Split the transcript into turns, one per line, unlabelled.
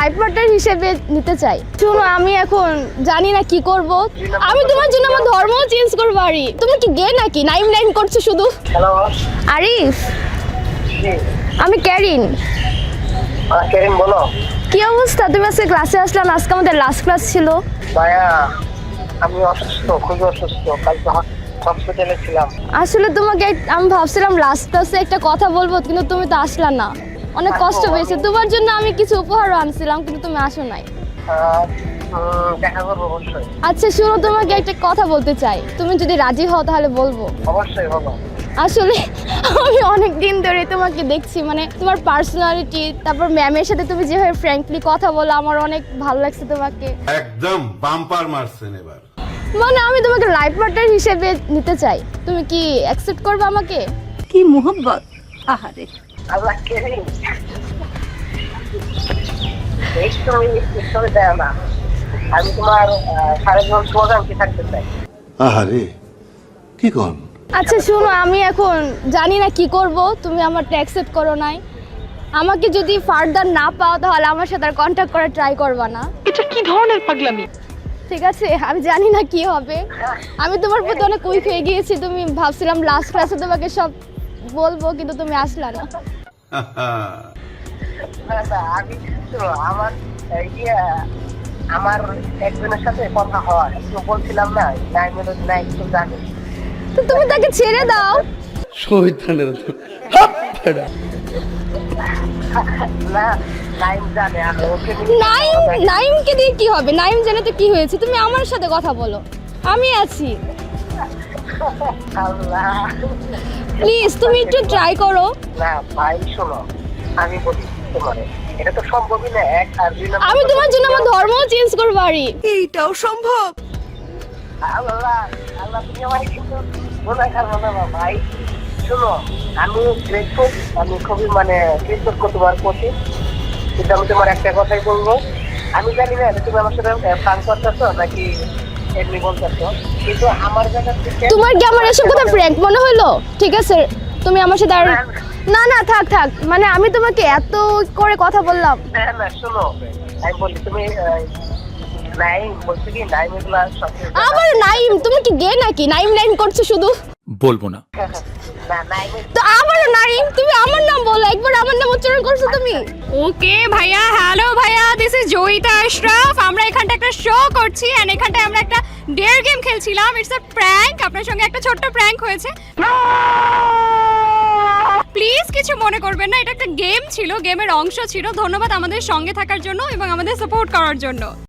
Life partner হিসেবে নিতে চাই। শুনো, আমি এখন জানি না কি করব। আমি তোমার জন্য আমার ধর্ম চেঞ্জ করবো। আরি, তুমি কি গে নাকি? নাইম নাইম করছো শুধু।
হ্যালো
আরিফ,
জি
আমি ক্যারিন।
কেরিম বলো।
কি অবস্থা? তুমি আজকে ক্লাসে আসলাম, আজকে আমাদের লাস্ট ক্লাস ছিল।
ভাইয়া আমি অসুস্থ, খুবই অসুস্থ, কালকে হসপিটালে ছিলাম।
আসলে তোমাকে আমি ভাবছিলাম লাস্ট ক্লাসে একটা কথা বলবো, কিন্তু তুমি তো আসলা না। অনেক কষ্ট পেয়েছে। তোমার জন্য আমি কিছু উপহারও আনছিলাম, কিন্তু তুমি আসো নাই।
দেখা করবো অবশ্যই।
আচ্ছা শুনো, তোমাকে একটা কথা বলতে চাই, তুমি যদি রাজি হও তাহলে বলবো।
অবশ্যই বলো।
আসলে আমি অনেক দিন ধরে তোমাকে দেখছি, মানে তোমার পার্সোনালিটি, তারপর ম্যামের সাথে তুমি যেভাবে ফ্র্যাঙ্কলি কথা বলো, আমার অনেক ভালো লাগছে তোমাকে।
একদম বাম্পার মারছেন এবার।
মানে আমি তোমাকে লাইফ পার্টনার হিসেবে নিতে চাই। তুমি কি অ্যাকসেপ্ট করবে আমাকে?
কি মোহব্বত! আহারে,
আল্লাহ কেরিম দেয় না। আমি তোমার সারা জীবন শুভাকাঙ্ক্ষী থাকতে চাই।
আহারে কি কোন?
আচ্ছা শুনো, আমি এখন জানি না কি করব। তুমি আমারটা অ্যাকসেপ্ট করো নাই। আমাকে যদি ফার্দার না পাও তাহলে আমার সাথে আর কন্ট্যাক্ট করার ট্রাই করবা না।
এটা কি ধরনের পাগলামি?
ঠিক আছে, আমি জানি না কি হবে। আমি তোমার প্রতি অনেক উইক হয়ে গিয়েছি। তুমি ভাবছিলাম লাস্ট ক্লাসে তোমাকে সব বলবো, কিন্তু তুমি আসলা না।
আমি শোনো, আমার একজনের সাথে কথা হয়, বলছিলাম না নাই তো জানি।
তো তুমি তাকে ছেড়ে দাও।
না নাইম জানে আর ওকে
নাইমকে দিয়ে কি হবে? নাইম জানে তো কি হয়েছে। তুমি আমার সাথে কথা বলো, আমি আছি।
আল্লাহ
প্লিজ তুমি একটু ট্রাই করো।
না ভাই শোনো, আমি বলি তোমার এটা তো সম্ভবই না। এক আর দুই নম্বর
আমি তোমার জন্য আমার ধর্ম চেঞ্জ করবো। আরি,
এইটাও সম্ভব?
আল্লাহ আল্লাহ তুমি আমাকে কিন্তু গুনাহগার বানাবা ভাই। শোনো, আমি গ্রেটফুল, আমি খুবই কৃতজ্ঞ তোমার প্রতি, কিন্তু আমি তোমার একটা কথাই বলবো। আমি জানি না তুমি আমার সাথে প্ল্যান করতেছো নাকি এমনি বলতেছো, কিন্তু আমার জায়গা থেকে
তোমার কি আমার এসব কথা ফ্র্যাঙ্ক মনে হলো? ঠিক আছে, তুমি আমার সাথে আর না না থাক থাক। মানে আমি তোমাকে এত করে কথা বললাম।
না শোনো, আমি বলি তুমি নাইম বলছি কি নাইম এগুলা সব
আবার নাইম, তুমি কি গে নাকি? নাইম নাইম করছো শুধু।
বলবো না।
না নাইম
তো আবারও নাইম, তুমি আমার নাম বলো। একবার আমার নাম উচ্চারণ করছো তুমি।
ওকে ভাইয়া, হ্যালো ভাইয়া, দিস ইজ জয়িতা আশরাফ। আমরা এখানটা একটা শো করছি এন্ড এখানটায় আমরা একটা ডেয়ার গেম খেলছিলাম। It's a prank. আপনার সঙ্গে একটা ছোট্ট প্র্যাঙ্ক হয়েছে। প্লিজ কিছু মনে করবেন না, এটা একটা গেম ছিল, গেমের অংশ ছিল। ধন্যবাদ আমাদের সঙ্গে থাকার জন্য এবং আমাদের সাপোর্ট করার জন্য।